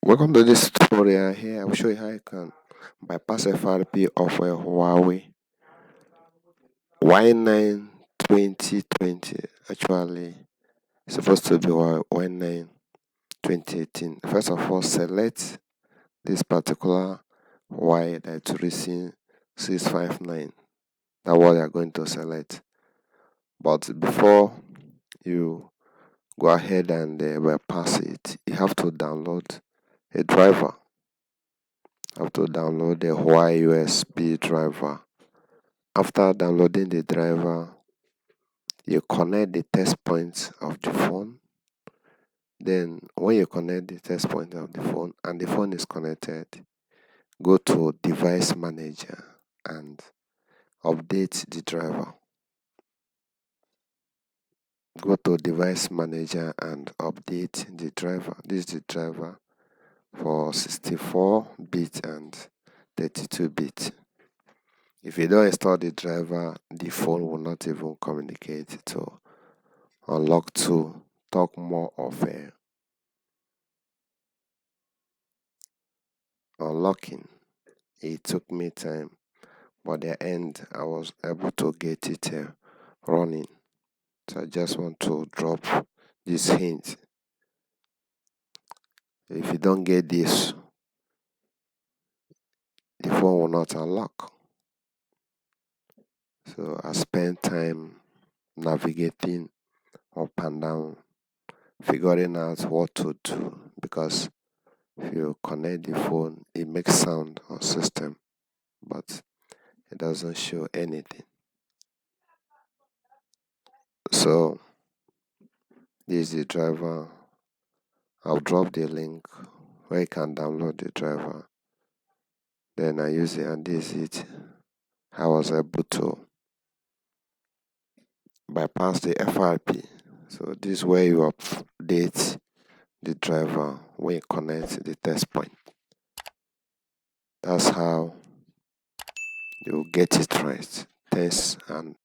Welcome to this tutorial. Here I will show you how you can bypass FRP of a Huawei Y9 2020. Actually, it's supposed to be Y9 2018. First of all, select this particular Y that is reaching 659. That's what you are going to select. But before you go ahead and bypass it, you have to download a driver. Have to download the Huawei USB driver. After downloading the driver, you connect the test point of the phone. Then when you connect the test point of the phone and the phone is connected, go to device manager and update the driver. Go to device manager and update the driver. This is the driver for 64-bit and 32-bit. If you don't install the driver, the phone will not even communicate to unlock to talk more of a unlocking. It took me time, but at the end I was able to get it running. So I just want to drop this hint. If you don't get this, the phone will not unlock. So I spent time navigating up and down, figuring out what to do, because if you connect the phone, it makes sound on system, but it doesn't show anything. So this is the driver. I'll drop the link where you can download the driver. Then I use it, and this is it. I was able to bypass the FRP. So this is where you update the driver when you connect the test point. That's how you get it right. Thanks and